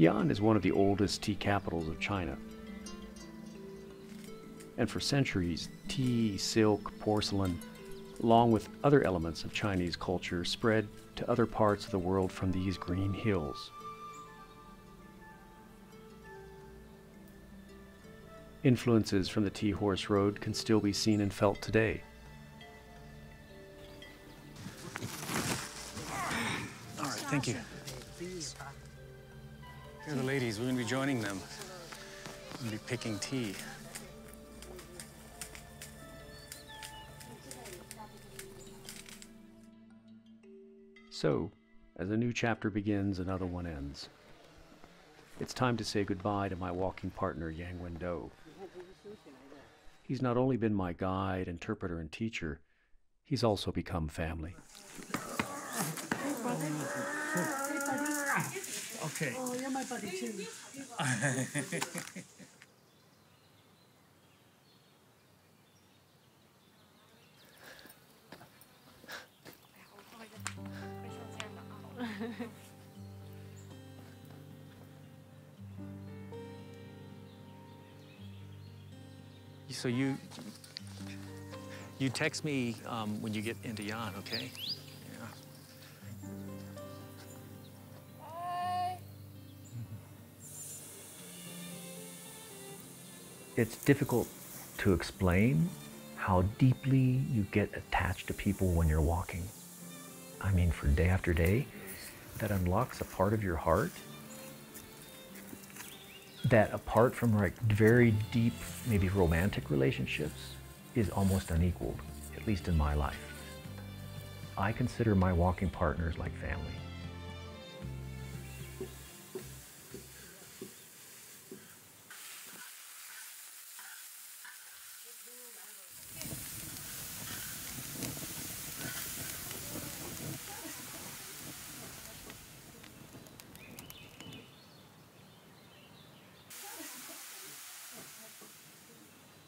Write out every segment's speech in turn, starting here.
Xi'an is one of the oldest tea capitals of China. And for centuries, tea, silk, porcelain, along with other elements of Chinese culture, spread to other parts of the world from these green hills. Influences from the Tea Horse Road can still be seen and felt today. All right, thank you. Here are the ladies. We're going to be joining them. We're going to be picking tea. So, as a new chapter begins, another one ends. It's time to say goodbye to my walking partner, Yang Wendo. He's not only been my guide, interpreter, and teacher, he's also become family. Okay. Oh, you're my buddy too. So you text me when you get into Yan, okay? Yeah. It's difficult to explain how deeply you get attached to people when you're walking. I mean, for day after day, that unlocks a part of your heart that, apart from like very deep, maybe romantic relationships, is almost unequaled, at least in my life. I consider my walking partners like family.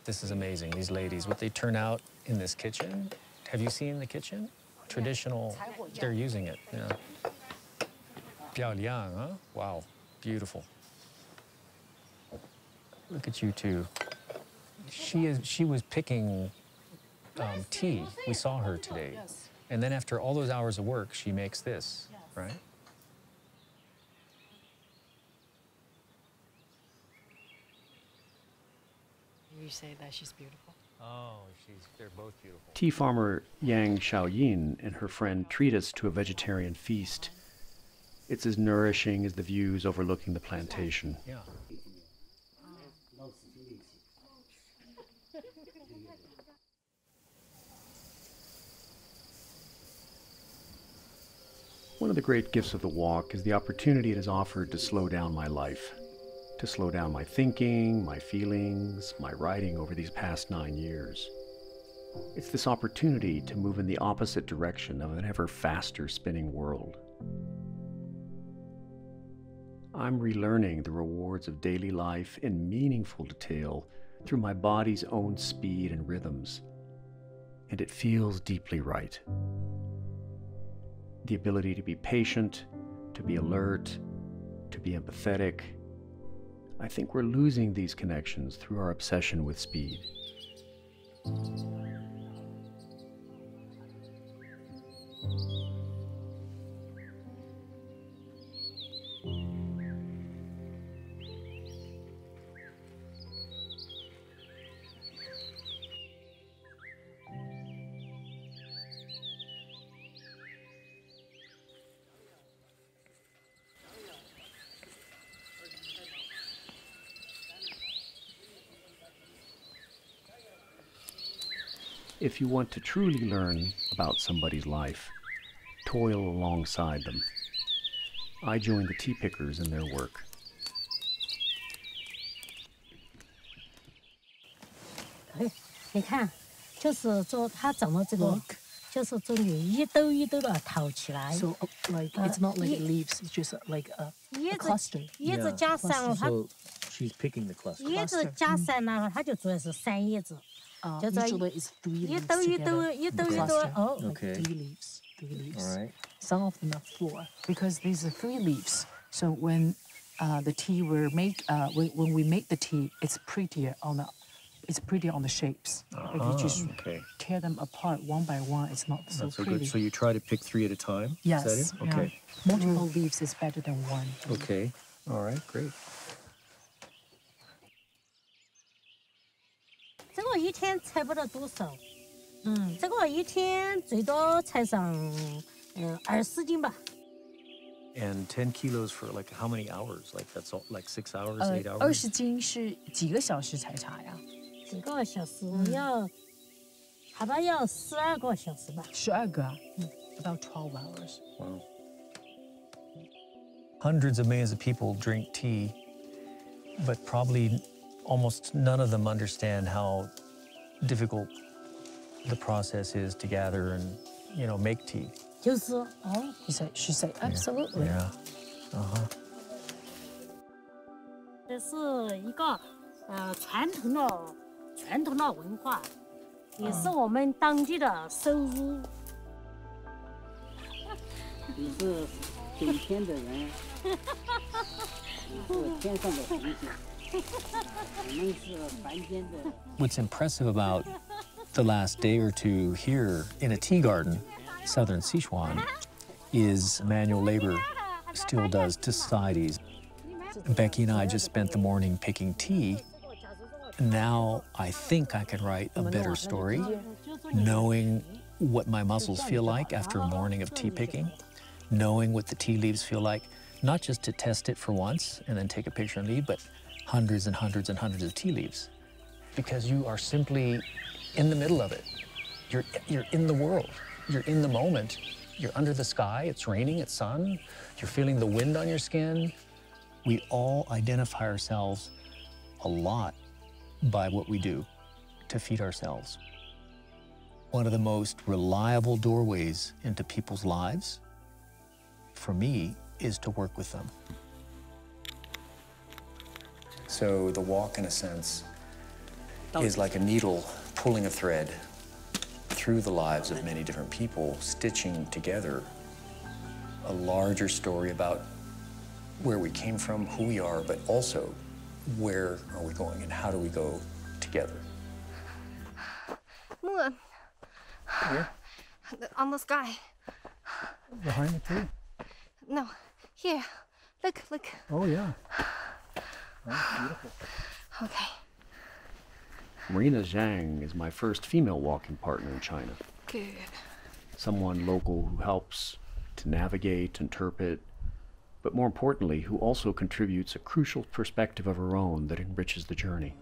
This is amazing, these ladies, what they turn out in this kitchen. Have you seen the kitchen? Traditional, they're using it, yeah. 漂亮, huh? Wow, beautiful. Look at you two. She was picking tea. We saw her today. Yes. And then after all those hours of work, she makes this, right? You say that she's beautiful? Oh, they're both beautiful. Tea farmer Yang Xiaoyin and her friend treat us to a vegetarian feast. It's as nourishing as the views overlooking the plantation. Yeah. One of the great gifts of the walk is the opportunity it has offered to slow down my life, to slow down my thinking, my feelings, my writing over these past 9 years. It's this opportunity to move in the opposite direction of an ever faster spinning world. I'm relearning the rewards of daily life in meaningful detail through my body's own speed and rhythms, and it feels deeply right. The ability to be patient, to be alert, to be empathetic. I think we're losing these connections through our obsession with speed. If you want to truly learn about somebody's life, toil alongside them. I join the tea pickers in their work. 你看，就是做它怎么这个，就是这里一兜一兜的套起来。 So like it's not like leaves, it's just like a cluster. 叶子加上它， So she's picking the cluster. 叶子加上呢，它就主要是3叶子。 Usually it's 3 leaves 一兜一兜 together. 一兜一兜 Cluster. 哦。 Okay. Like 3 leaves, 3 leaves. All right. Some of them are 4 because these are 3 leaves. So when the tea we make when we make the tea, it's prettier on the shapes. If you just tear them apart one by one, it's not so pretty. Good. So you try to pick 3 at a time? Yes. Is that it? Okay. Yeah. Multiple leaves is better than one. Okay. All right. Great. 这个一天采不到多少，这个一天最多采上20斤吧。And 10 kilos for like how many hours? Like that's all, like 6 hours, 8 hours? 20斤是几个小时采茶呀？几个小时要，好吧，要12个小时吧。12个啊，about 12 hours. Wow. Hundreds of millions of people drink tea, but probably almost none of them understand how difficult the process is to gather and, you know, make tea. 就是哦 She said absolutely. Yeah. 这是一个传统的文化，也是我们当地的收入。你是顶天的人，你是天上的星星，我们是凡间的。 What's impressive about the last day or two here in a tea garden, southern Sichuan, is manual labor still does to societies. Becky and I just spent the morning picking tea. Now I think I can write a better story, knowing what my muscles feel like after a morning of tea picking, knowing what the tea leaves feel like, not just to test it for once and then take a picture and leave, but hundreds and hundreds and hundreds of tea leaves. Because you are simply in the middle of it. You're in the world. You're in the moment. You're under the sky. It's raining, it's sun. You're feeling the wind on your skin. We all identify ourselves a lot by what we do to feed ourselves. One of the most reliable doorways into people's lives, for me, is to work with them. So the walk, in a sense, is like a needle pulling a thread through the lives of many different people, stitching together a larger story about where we came from, who we are, but also where are we going and how do we go together. Moon. Here? On the sky. Behind the tree? No, here. Look. Oh, yeah. Oh, beautiful. Okay. Marina Zhang is my first female walking partner in China. Good. Someone local who helps to navigate, interpret, but more importantly, who also contributes a crucial perspective of her own that enriches the journey.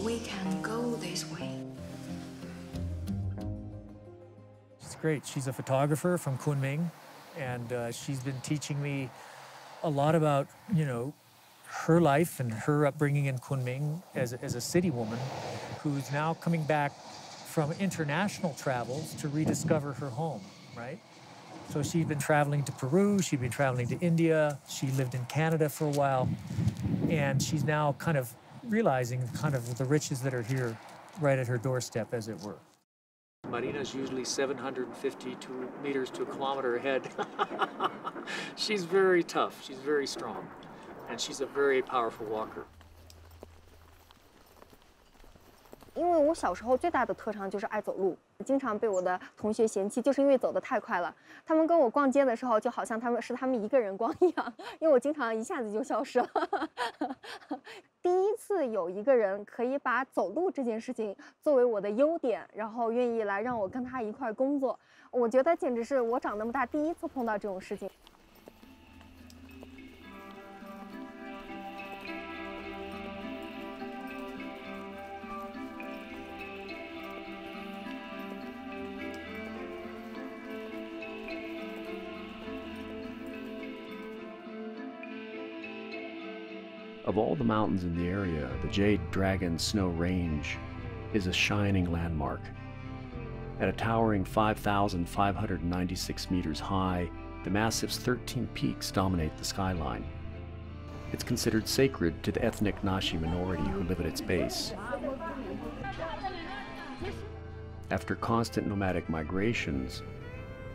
We can go this way. She's great. She's a photographer from Kunming, and she's been teaching me a lot about, you know, her life and her upbringing in Kunming as a city woman who's now coming back from international travels to rediscover her home, right? So she'd been traveling to Peru, she'd been traveling to India, she lived in Canada for a while, and she's now kind of realizing kind of the riches that are here right at her doorstep, as it were. Marina's usually 750 meters to a kilometer ahead. She's very tough, she's very strong, and she's a very powerful walker. 因为我小时候最大的特长就是爱走路，经常被我的同学嫌弃，就是因为走得太快了。他们跟我逛街的时候，就好像他们一个人逛一样，因为我经常一下子就消失了。第一次有一个人可以把走路这件事情作为我的优点，然后愿意来让我跟他一块工作，我觉得简直是我长那么大第一次碰到这种事情。 Of all the mountains in the area, the Jade Dragon Snow Range is a shining landmark. At a towering 5,596 meters high, the massive's 13 peaks dominate the skyline. It's considered sacred to the ethnic Nashi minority who live at its base. After constant nomadic migrations,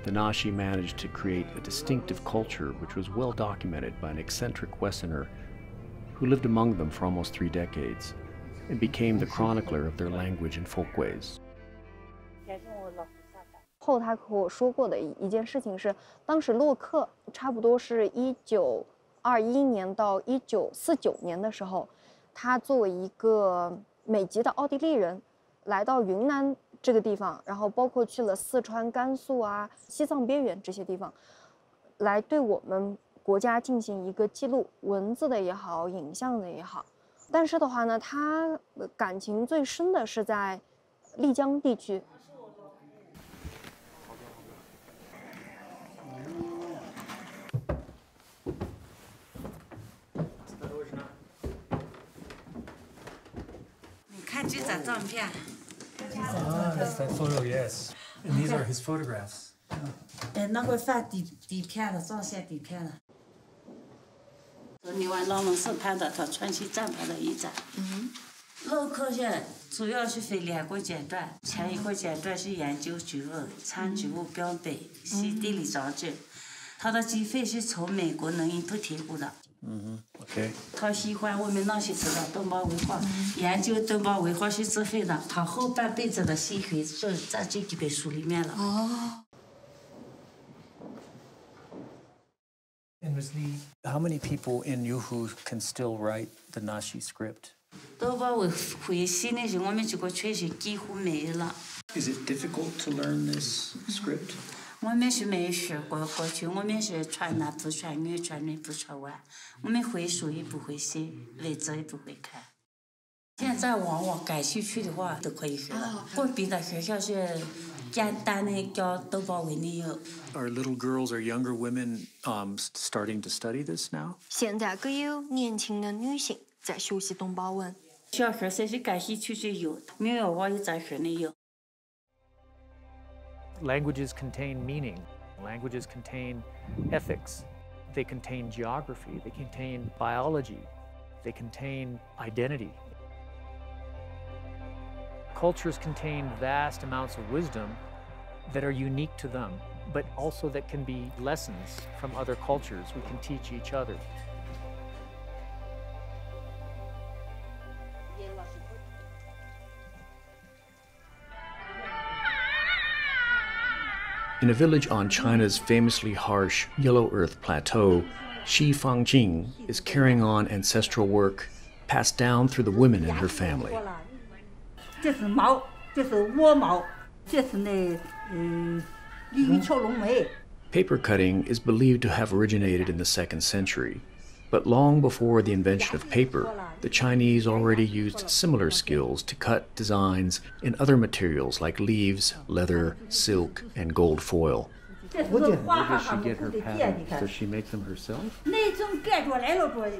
the Nashi managed to create a distinctive culture which was well documented by an eccentric Westerner who lived among them for almost 3 decades and became the chronicler of their language and folkways. 后他和我说过的一件事情是，当时洛克差不多是1921年到1949年的时候，他作为一个美籍的奥地利人，来到云南这个地方，然后包括去了四川、甘肃啊、西藏边缘这些地方，来对我们国家进行一个记录，文字的也好，影像的也好。但是的话呢，他感情最深的是在丽江地区。 Ah, that's that photo, yes. And these are his photographs. 那会放底片了，照相底片了。另外，老龙是拍的他川西站拍的一张。洛克县主要是分2个阶段，前一个阶段是研究植物、产植物标本、系地理装置。他的经费是从美国农业部提供的。 Okay. 他喜欢我们那些知道东方文化，研究东方文化是自费的。他后半辈子的心血就在这几本书里面了。哦。 And Rizli, how many people in Yuhu can still write the Nashi script? 东方文化系的人，我们这个圈是几乎没了。 Is it difficult to learn this script? 我们是没学过去，我们是传男不传女，传女不传外。我们会书也不会写，文字也不会看。现在往感兴趣的话都可以学了。我别的学校是简单的教东方文的有。Are little girls or younger women starting to study this now? 现在更有年轻的女性在学习东方文。小学生是感兴趣就有，没有我也在学的有。 Languages contain meaning. Languages contain ethics. They contain geography. They contain biology. They contain identity. Cultures contain vast amounts of wisdom that are unique to them, but also that can be lessons from other cultures we can teach each other. In a village on China's famously harsh Yellow Earth Plateau, Xi Fangjing is carrying on ancestral work passed down through the women in her family. 这是毛，这是鹅毛，这是鲤鱼桥龙眉。 Paper cutting is believed to have originated in the 2nd century, but long before the invention of paper, the Chinese already used similar skills to cut designs in other materials like leaves, leather, silk, and gold foil. Where does she get her patterns? Does she make them herself? 那种盖着来了着，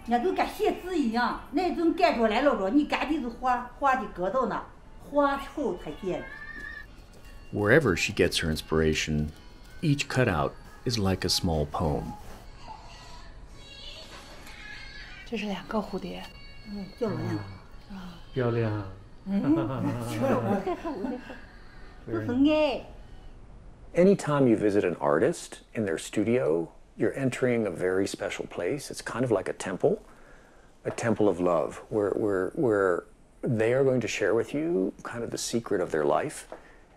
那都跟写字一样，那种盖着来了着，你赶紧是画的疙瘩呢，画后才见。 Wherever she gets her inspiration, each cutout is like a small poem. 这是2个蝴蝶。漂亮。漂亮。都是爱。 Anytime you visit an artist in their studio, you're entering a very special place. It's kind of like a temple of love, where they are going to share with you kind of the secret of their life.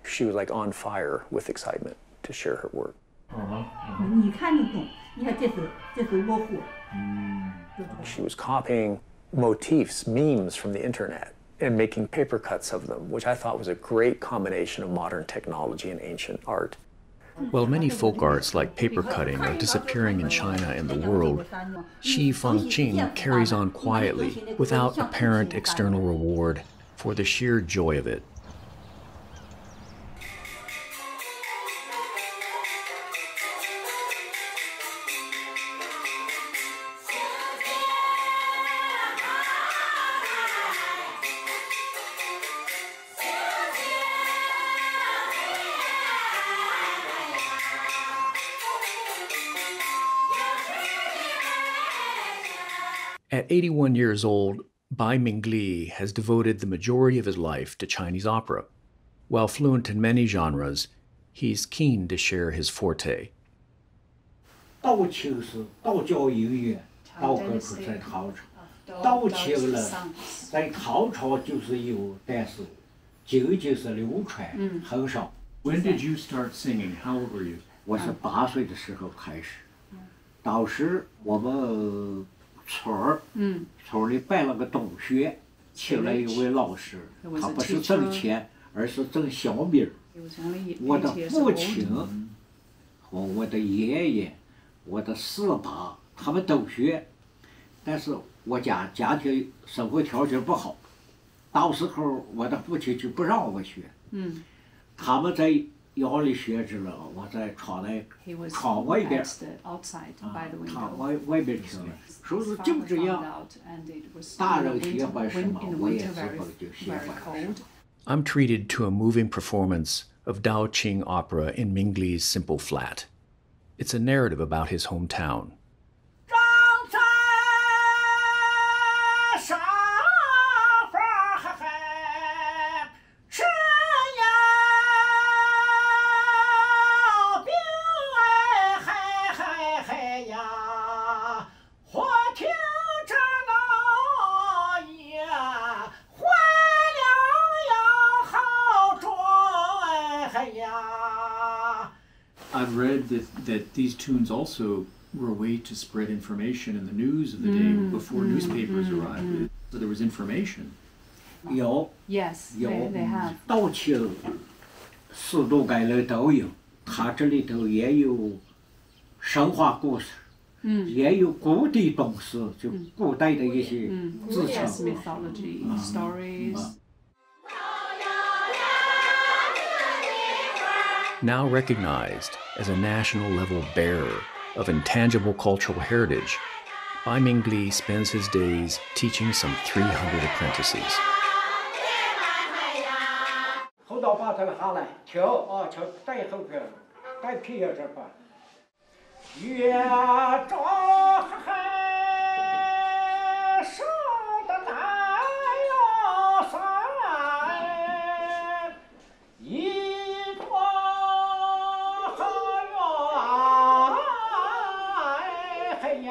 She was like on fire with excitement to share her work. 你看就懂，你看这是卧虎。 She was copying motifs, memes from the internet, and making paper cuts of them, which I thought was a great combination of modern technology and ancient art. While many folk arts like paper cutting are disappearing in China and the world, Xi Fangjing carries on quietly, without apparent external reward, for the sheer joy of it. At 81 years old, Bai Mingli has devoted the majority of his life to Chinese opera. While fluent in many genres, he's keen to share his forte. 道庆是道教音乐，道歌出在唐朝。道庆呢，在唐朝就是有，但是仅仅是流传，很少。When did you start singing? How old were you? 我是8岁的时候开始，当时我们村里办了个冬学，请了一位老师，他不是挣钱，而是挣小米。我的父亲和我的爷爷、我的四爸他们都学，但是我家庭生活条件不好，到时候我的父亲就不让我学。他们在窑里学着了，我在窗外边，窗外边听了，说是就这样，大人喜欢什么，我也自个就喜欢什么。I'm treated to a moving performance of Dao Qing opera in Mingli's Simple Flat. It's a narrative about his hometown. I've read that these tunes also were a way to spread information in the news of the day before newspapers arrived. So there was information. 有 Yes, 有 they have. 道庆4度改了都有，它这里头也有神话故事，也有古的东西，就古代的一些自成 mythology stories. Now recognized as a national-level bearer of intangible cultural heritage, Bai Mingli spends his days teaching some 300 apprentices. 后到把头下来，跳啊跳，带后边，带皮也这块。月照海，上的南哟山，一朵好哟哎嘿呀。